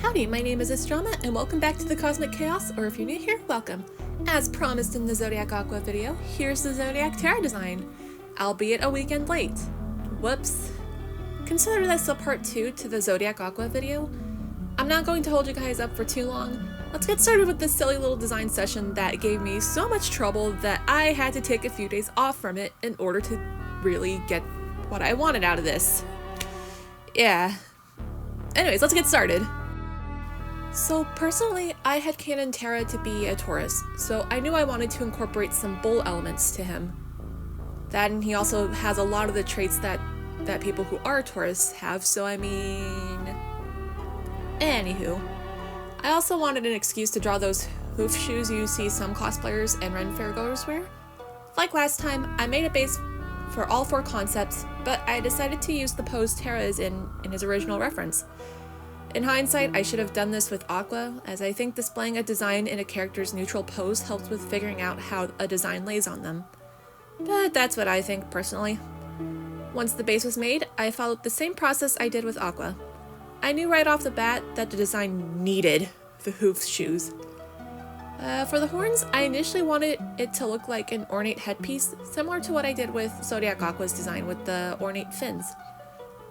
Howdy, my name is Estrama, and welcome back to the Cosmic Chaos, or if you're new here, welcome. As promised in the Zodiac Aqua video, here's the Zodiac Terra design, albeit a weekend late. Whoops. Consider this a part 2 to the Zodiac Aqua video. I'm not going to hold you guys up for too long. Let's get started with this silly little design session that gave me so much trouble that I had to take a few days off from it in order to really get what I wanted out of this. Yeah. Anyways, let's get started. So personally, I had canon Terra to be a Taurus, so I knew I wanted to incorporate some bull elements to him. That, and he also has a lot of the traits that people who are Taurus have, so I mean... Anywho. I also wanted an excuse to draw those hoof shoes you see some cosplayers and Ren fairgoers wear. Like last time, I made a base for all 4 concepts, but I decided to use the pose Terra is in his original reference. In hindsight, I should have done this with Aqua, as I think displaying a design in a character's neutral pose helps with figuring out how a design lays on them. But that's what I think, personally. Once the base was made, I followed the same process I did with Aqua. I knew right off the bat that the design needed the hoof shoes. For the horns, I initially wanted it to look like an ornate headpiece, similar to what I did with Zodiac Aqua's design with the ornate fins.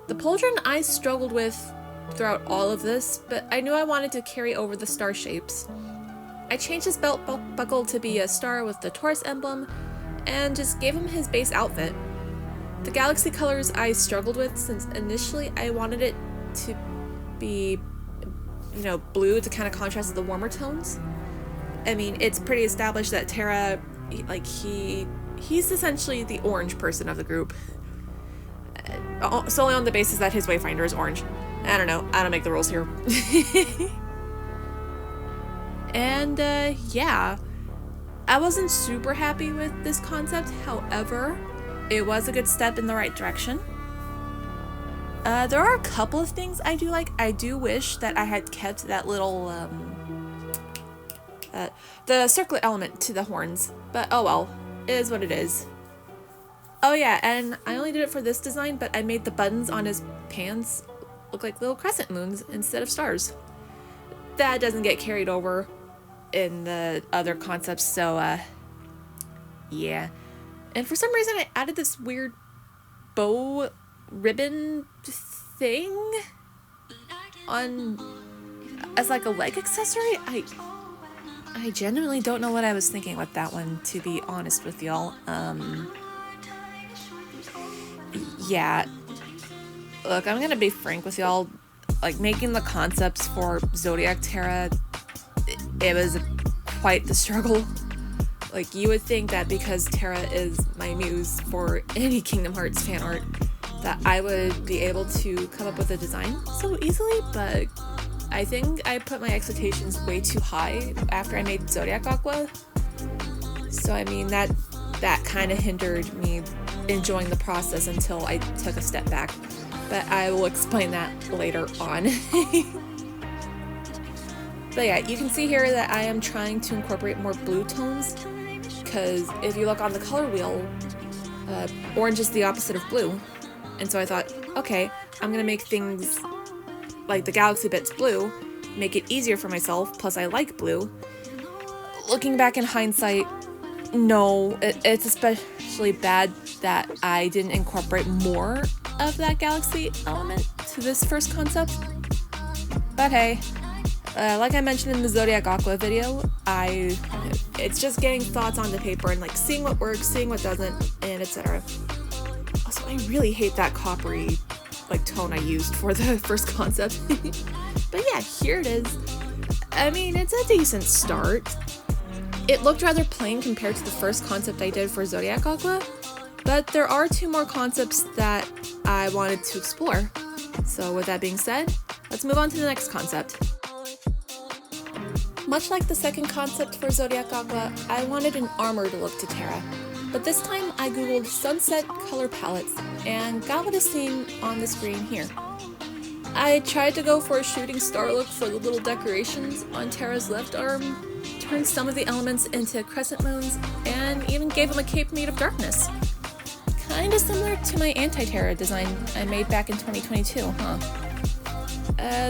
The pauldron I struggled with throughout all of this, but I knew I wanted to carry over the star shapes. I changed his belt buckle to be a star with the Taurus emblem, and just gave him his base outfit. The galaxy colors I struggled with since initially I wanted it to be, blue to kind of contrast the warmer tones. I mean, it's pretty established that Terra, he's essentially the orange person of the group. Solely on the basis that his Wayfinder is orange. I don't know. I don't make the rules here. And, yeah. I wasn't super happy with this concept. However, it was a good step in the right direction. There are a couple of things I do like. I do wish that I had kept that little, the circlet element to the horns. But, oh well. It is what it is. Oh yeah, and I only did it for this design, but I made the buttons on his pants look like little crescent moons instead of stars. That doesn't get carried over in the other concepts, so yeah. And for some reason I added this weird bow ribbon thing on as like a leg accessory. I genuinely don't know what I was thinking with that one, to be honest with y'all. Yeah. Look, I'm gonna be frank with y'all. Like, making the concepts for Zodiac Terra, it was quite the struggle. Like, you would think that because Terra is my muse for any Kingdom Hearts fan art, that I would be able to come up with a design so easily, but I think I put my expectations way too high after I made Zodiac Aqua. So, I mean, that kind of hindered me enjoying the process until I took a step back. But I will explain that later on. But yeah, you can see here that I am trying to incorporate more blue tones, because if you look on the color wheel, orange is the opposite of blue. And so I thought, okay, I'm gonna make things like the galaxy bits blue, make it easier for myself, plus I like blue. Looking back in hindsight, no, it's especially bad that I didn't incorporate more of that galaxy element to this first concept. But hey, like I mentioned in the Zodiac Aqua video, it's just getting thoughts onto paper and like seeing what works, seeing what doesn't, and etc. Also, I really hate that coppery tone I used for the first concept. But yeah, here it is. I mean, it's a decent start. It looked rather plain compared to the first concept I did for Zodiac Aqua, but there are 2 more concepts that I wanted to explore. So with that being said, let's move on to the next concept. Much like the second concept for Zodiac Aqua, I wanted an armored look to Terra, but this time I googled sunset color palettes and got what is seen on the screen here. I tried to go for a shooting star look for the little decorations on Terra's left arm, turned some of the elements into crescent moons, and even gave him a cape made of darkness. Kinda similar to my anti-Terra design I made back in 2022, huh?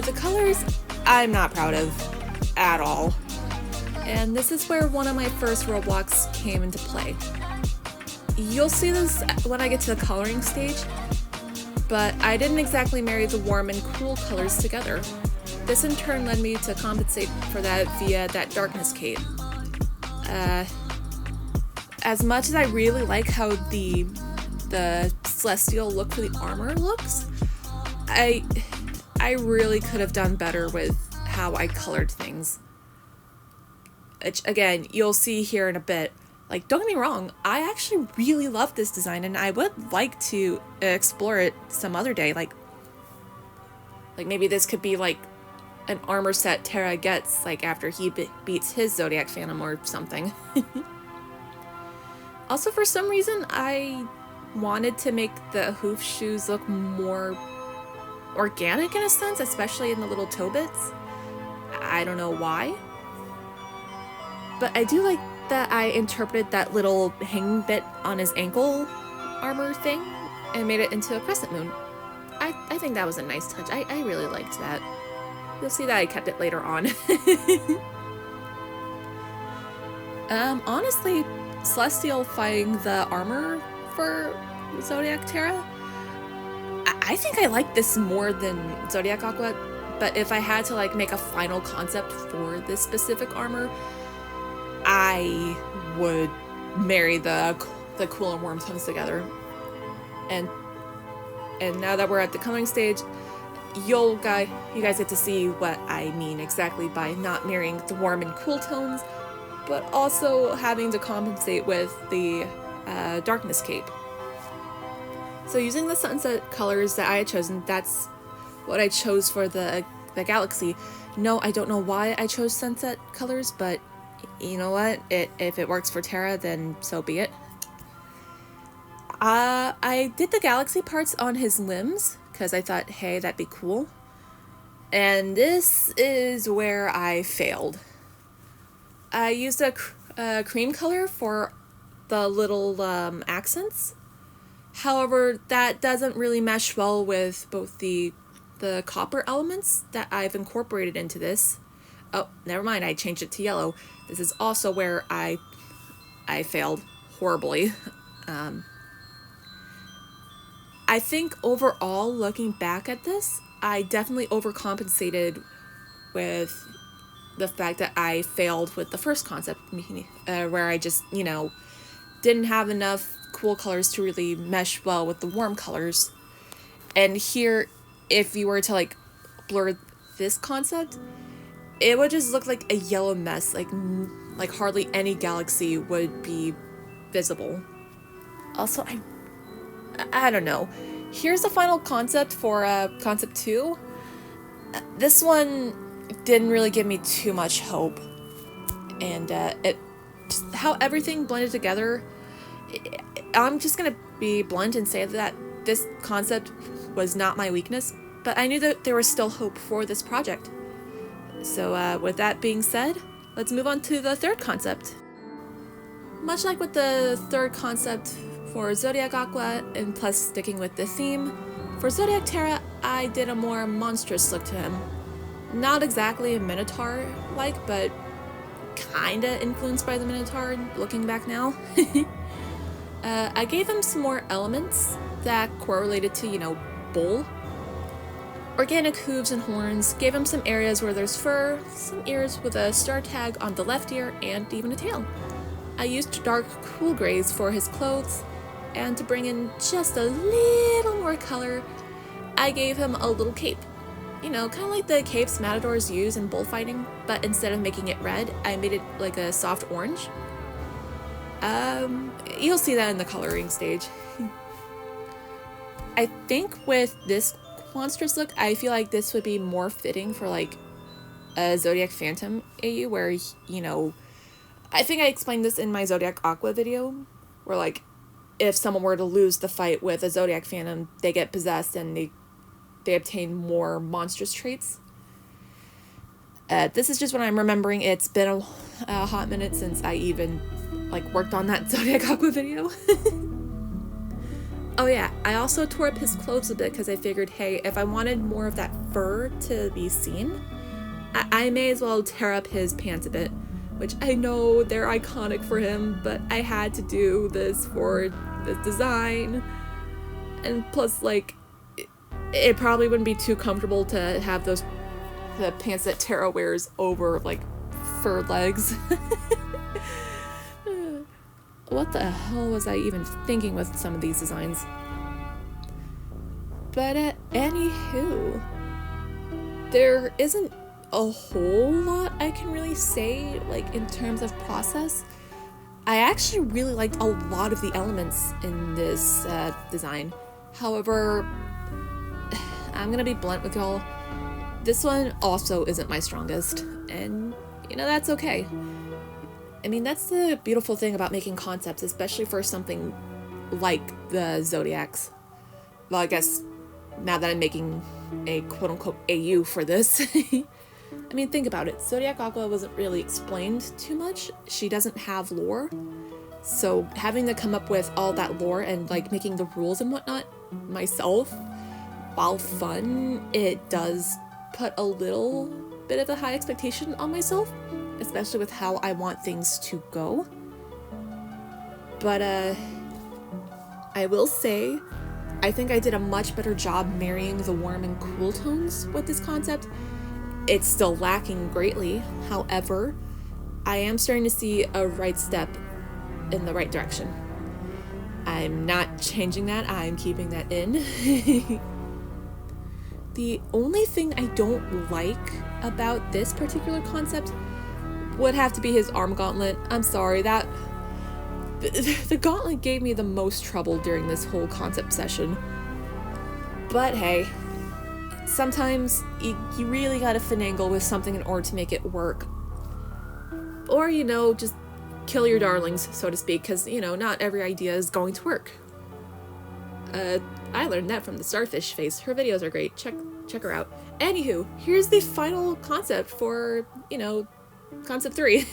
The colors, I'm not proud of at all. And this is where one of my first roadblocks came into play. You'll see this when I get to the coloring stage, but I didn't exactly marry the warm and cool colors together. This in turn led me to compensate for that via that darkness cape. As much as I really like how the celestial look for the armor looks, I really could have done better with how I colored things. Which, again, you'll see here in a bit. Like, don't get me wrong, I actually really love this design, and I would like to explore it some other day. Like maybe this could be like an armor set Terra gets, like after he beats his Zodiac Phantom or something. Also, for some reason, I wanted to make the hoof shoes look more organic in a sense, especially in the little toe bits. I don't know why. But I do like that I interpreted that little hanging bit on his ankle armor thing and made it into a crescent moon. I think that was a nice touch. I really liked that. You'll see that I kept it later on. Honestly, Celestial fighting the armor for Zodiac Terra, I think I like this more than Zodiac Aqua, but if I had to like make a final concept for this specific armor, I would marry the cool and warm tones together. And now that we're at the coloring stage, you guys get to see what I mean exactly by not marrying the warm and cool tones, but also having to compensate with the darkness cape. So using the sunset colors that I had chosen, that's what I chose for the galaxy. No, I don't know why I chose sunset colors, but you know what? If it works for Terra, then so be it. I did the galaxy parts on his limbs because I thought, hey, that'd be cool. And this is where I failed. I used a cream color for the little accents. However, that doesn't really mesh well with both the copper elements that I've incorporated into this. Oh, never mind, I changed it to yellow. This is also where I failed horribly. I think overall, looking back at this, I definitely overcompensated with the fact that I failed with the first concept, where I just, didn't have enough cool colors to really mesh well with the warm colors. And here, if you were to like blur this concept, it would just look like a yellow mess, like hardly any galaxy would be visible. Also, I don't know. Here's the final concept for concept 2. This one didn't really give me too much hope, and just how everything blended together. I'm just gonna be blunt and say that this concept was not my weakness, but I knew that there was still hope for this project. So with that being said, let's move on to the third concept. Much like with the third concept for Zodiac Aqua, and plus sticking with the theme, for Zodiac Terra, I did a more monstrous look to him. Not exactly a Minotaur-like, but kinda influenced by the Minotaur, looking back now. I gave him some more elements that correlated to, bull. Organic hooves and horns, gave him some areas where there's fur, some ears with a star tag on the left ear, and even a tail. I used dark cool grays for his clothes, and to bring in just a little more color, I gave him a little cape. Kind of like the capes matadors use in bullfighting, but instead of making it red, I made it like a soft orange. You'll see that in the coloring stage. I think with this monstrous look, I feel like this would be more fitting for like a Zodiac Phantom AU, where, I think I explained this in my Zodiac Aqua video, where like, if someone were to lose the fight with a Zodiac Phantom, they get possessed and they obtain more monstrous traits. This is just what I'm remembering. It's been a hot minute since I even worked on that Zodiac Aqua video. Oh yeah, I also tore up his clothes a bit because I figured, hey, if I wanted more of that fur to be seen, I may as well tear up his pants a bit, which I know they're iconic for him, but I had to do this for this design. And plus, like, it probably wouldn't be too comfortable to have the pants that Terra wears over, like, fur legs. What the hell was I even thinking with some of these designs? But anywho, there isn't a whole lot I can really say, like, in terms of process. I actually really liked a lot of the elements in this design. However, I'm gonna be blunt with y'all. This one also isn't my strongest, and you know, that's okay. I mean, that's the beautiful thing about making concepts, especially for something like the Zodiacs. Well, I guess now that I'm making a quote-unquote AU for this. I mean, think about it. Zodiac Aqua wasn't really explained too much. She doesn't have lore. So having to come up with all that lore and like making the rules and whatnot myself, while fun, it does put a little bit of a high expectation on myself, especially with how I want things to go. But I will say, I think I did a much better job marrying the warm and cool tones with this concept. It's still lacking greatly, however, I am starting to see a right step in the right direction. I'm not changing that, I'm keeping that in. The only thing I don't like about this particular concept would have to be his arm gauntlet. I'm sorry, the gauntlet gave me the most trouble during this whole concept session. But hey, sometimes you really gotta finagle with something in order to make it work. Or, you know, just kill your darlings, so to speak, because, you know, not every idea is going to work. I learned that from the Starfish face. Her videos are great. Check her out. Anywho, here's the final concept for, you know, concept 3.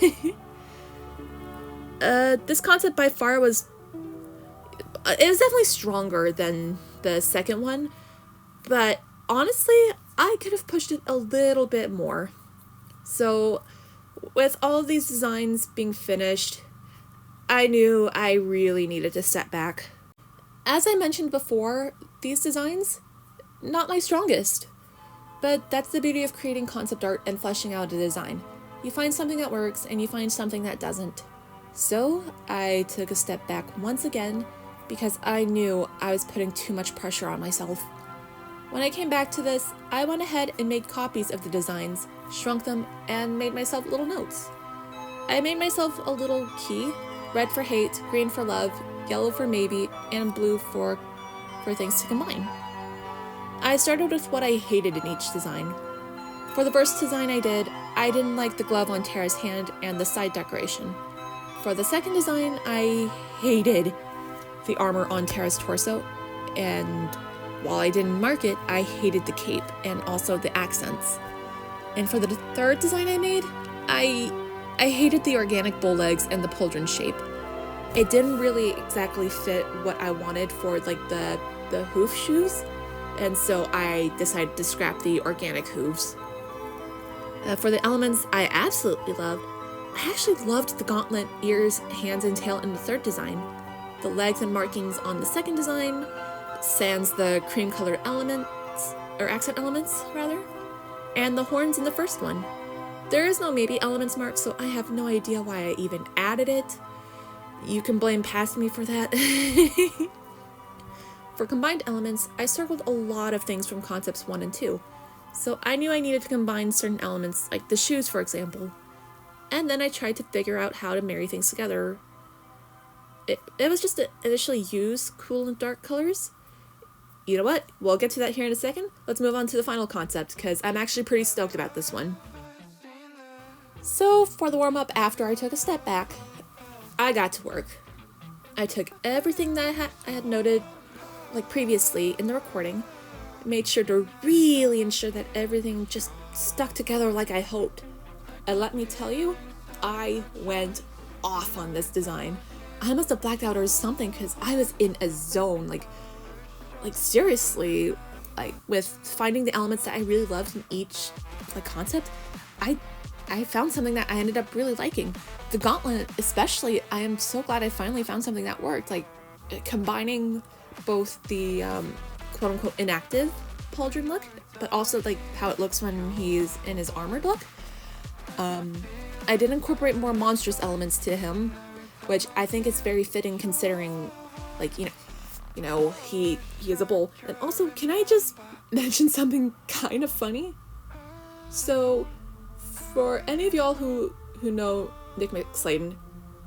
This concept by far was definitely stronger than the second one, but honestly, I could have pushed it a little bit more. So, with all of these designs being finished, I knew I really needed to step back. As I mentioned before, these designs, not my strongest. But that's the beauty of creating concept art and fleshing out a design. You find something that works, and you find something that doesn't. So, I took a step back once again, because I knew I was putting too much pressure on myself. When I came back to this, I went ahead and made copies of the designs, shrunk them, and made myself little notes. I made myself a little key, red for hate, green for love, yellow for maybe, and blue for things to combine. I started with what I hated in each design. For the first design I didn't like the glove on Terra's hand and the side decoration. For the second design, I hated the armor on Terra's torso, and while I didn't mark it, I hated the cape and also the accents. And for the third design I made, I hated the organic bull legs and the pauldron shape. It didn't really exactly fit what I wanted for like the hoof shoes, and so I decided to scrap the organic hooves. For the elements I absolutely loved, I actually loved the gauntlet, ears, hands, and tail in the third design. The legs and markings on the second design, sans the cream colored elements, or accent elements rather, and the horns in the first one. There is no maybe elements mark, so I have no idea why I even added it. You can blame past me for that. For combined elements, I circled a lot of things from concepts 1 and 2, so I knew I needed to combine certain elements, like the shoes for example, and then I tried to figure out how to marry things together. It was just to initially use cool and dark colors. You know what? We'll get to that here in a second. Let's move on to the final concept, because I'm actually pretty stoked about this one. So, for the warm-up after I took a step back, I got to work. I took everything that I had noted, like previously in the recording, made sure to really ensure that everything just stuck together like I hoped. And let me tell you, I went off on this design. I must have blacked out or something, because I was in a zone, like seriously, like with finding the elements that I really loved in each like concept. I found something that I ended up really liking. The gauntlet especially, I am so glad I finally found something that worked, like combining both the quote-unquote inactive pauldron look, but also like how it looks when he's in his armored look. I did incorporate more monstrous elements to him, which I think is very fitting considering, like, you know, he is a bull. And also, can I just mention something kind of funny? So, for any of y'all who know Nick McSlayton,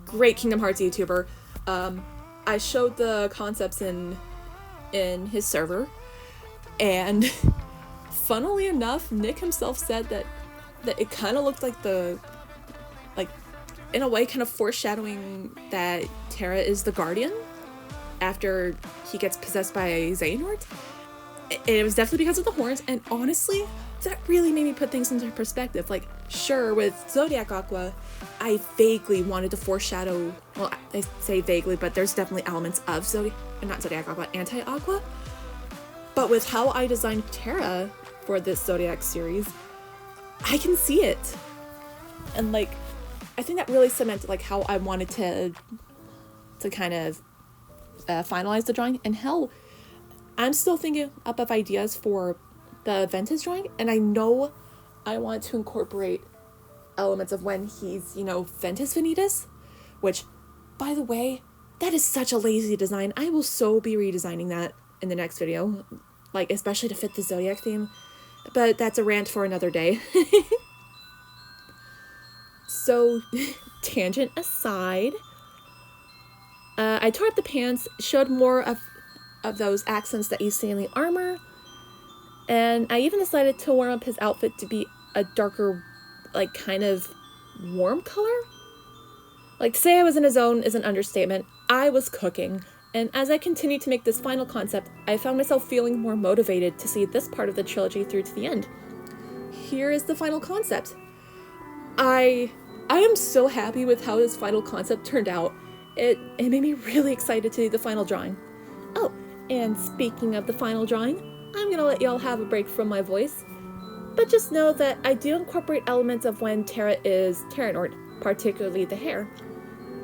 great Kingdom Hearts YouTuber, I showed the concepts in his server, and funnily enough, Nick himself said that it kind of looked like in a way kind of foreshadowing that Terra is the Guardian after he gets possessed by Xehanort. It was definitely because of the horns, and honestly, that really made me put things into perspective. Like, sure, with Zodiac Aqua, I vaguely wanted to foreshadow, well, I say vaguely, but there's definitely elements of not Zodiac Aqua, Anti-Aqua. But with how I designed Terra for this Zodiac series, I can see it. And like, I think that really cemented like how I wanted to kind of finalize the drawing. And hell, I'm still thinking up of ideas for the Ventus drawing, and I know I want to incorporate elements of when he's, Ventus Vanitas, which, by the way, that is such a lazy design. I will so be redesigning that in the next video, like, especially to fit the Zodiac theme, but that's a rant for another day. So, tangent aside, I tore up the pants, showed more of those accents that you see in the armor, and I even decided to warm up his outfit to be a darker, like, kind of warm color. Like, to say I was in a zone is an understatement. I was cooking, and as I continued to make this final concept, I found myself feeling more motivated to see this part of the trilogy through to the end. Here is the final concept. I am so happy with how this final concept turned out. It made me really excited to do the final drawing. Oh, and speaking of the final drawing, I'm gonna let y'all have a break from my voice, but just know that I do incorporate elements of when Terra is Terranort, particularly the hair.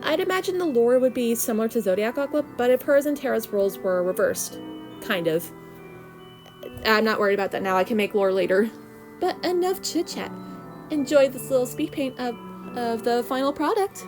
I'd imagine the lore would be similar to Zodiac Aqua, but if hers and Terra's roles were reversed. Kind of. I'm not worried about that now, I can make lore later. But enough chit-chat. Enjoy this little speed paint of the final product.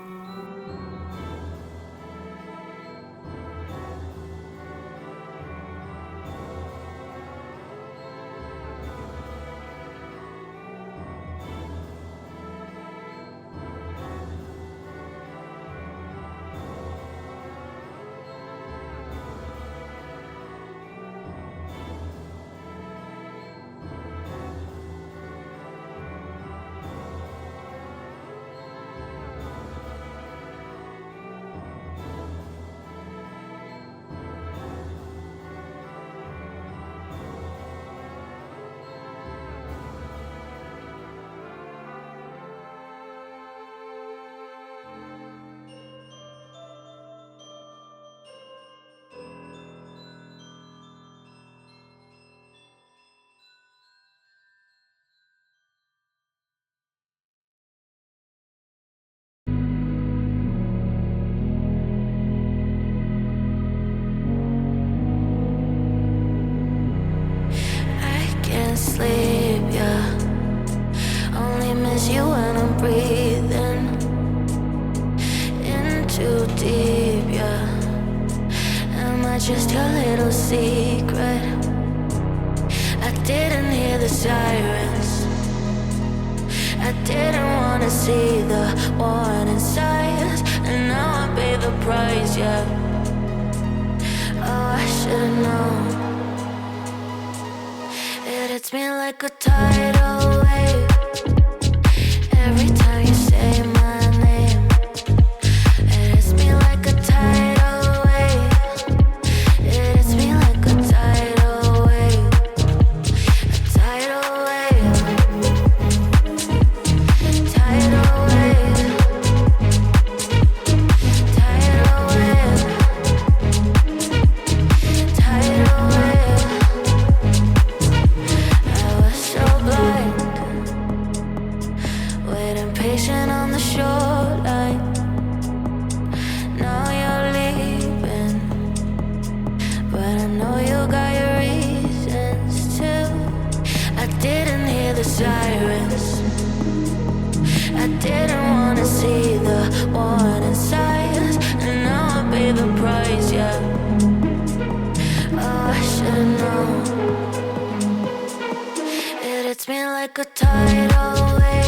Sleep, yeah. Only miss you when I'm breathing in too deep, yeah. Am I just your little secret? I didn't hear the sirens. I didn't wanna see the warning signs, and now I pay the price, yeah. Oh, I should've known. It hits me like a tidal wave every time you say my name. It hits me like a tidal wave. It hits me like a tidal wave. A tidal wave. Tidal wave. Tidal wave. Tidal wave. I was so blind. patient on the shoreline. Now you're leaving, but I know you got your reasons too. I didn't hear the sirens, I didn't wanna see the warning signs, and now I pay the price, yeah. Oh, I should've known. It hits me like a tidal wave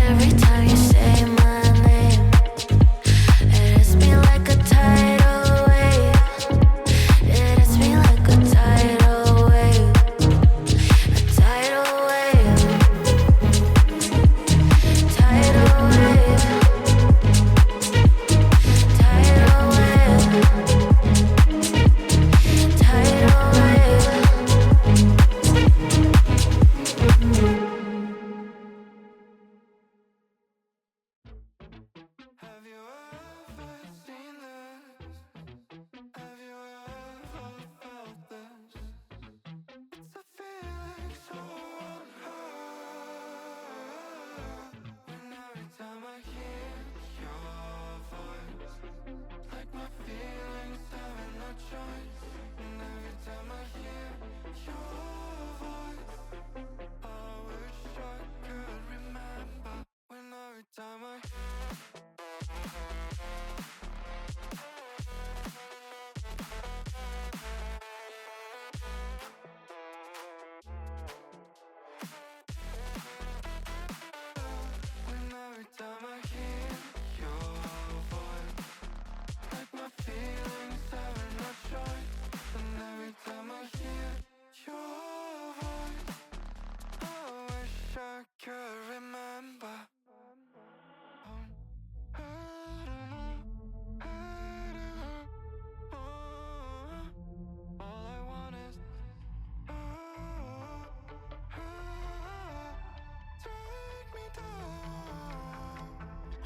every time you say my name. It hits me like a tidal wave. It hits me like a tidal wave. A tidal wave. Tidal wave. Tidal wave. Tidal wave. Have you ever seen this? Have you ever felt this? It's a feeling so unheard. When every time I hear your voice, like my feelings having no choice. And every time I hear your voice, I wish I could remember. When every time I When every time I hear your voice, like my feelings having no choice. And every time I hear your voice, I wish I could remember. All I want is take me down.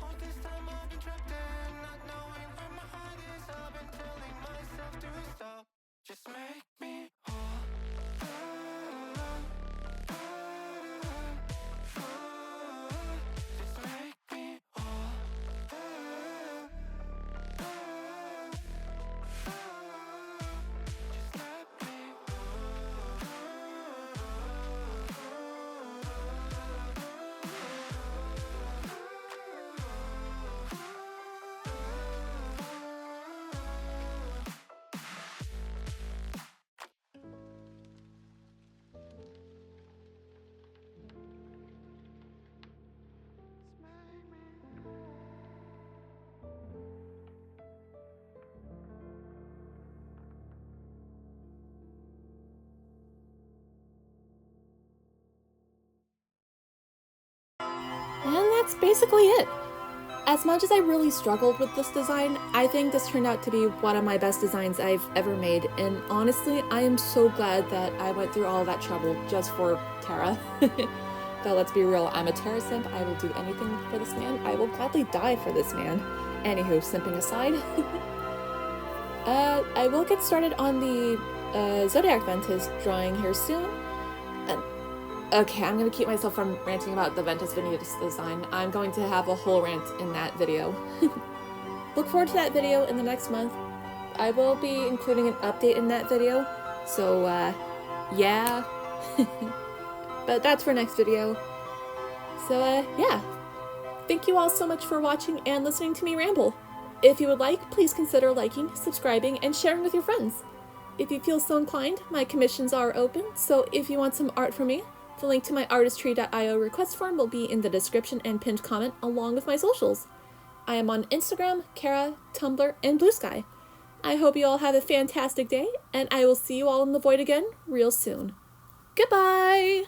All this time I've been trapped in, not knowing where my heart is. I've been telling myself to stop. Just make me whole. Just make me whole. Just let me And that's basically it. As much as I really struggled with this design, I think this turned out to be one of my best designs I've ever made, and honestly, I am so glad that I went through all that trouble just for Terra. Though let's be real, I'm a Terra simp, I will do anything for this man, I will gladly die for this man. Anywho, simping aside, I will get started on the Zodiac Ventus drawing here soon. Okay, I'm going to keep myself from ranting about the Ventus Venus design. I'm going to have a whole rant in that video. Look forward to that video in the next month. I will be including an update in that video, so yeah. But that's for next video. So yeah. Thank you all so much for watching and listening to me ramble. If you would like, please consider liking, subscribing, and sharing with your friends. If you feel so inclined, my commissions are open, so if you want some art from me, the link to my artistry.io request form will be in the description and pinned comment along with my socials. I am on Instagram, Terra, Tumblr, and Blue Sky. I hope you all have a fantastic day, and I will see you all in the void again real soon. Goodbye!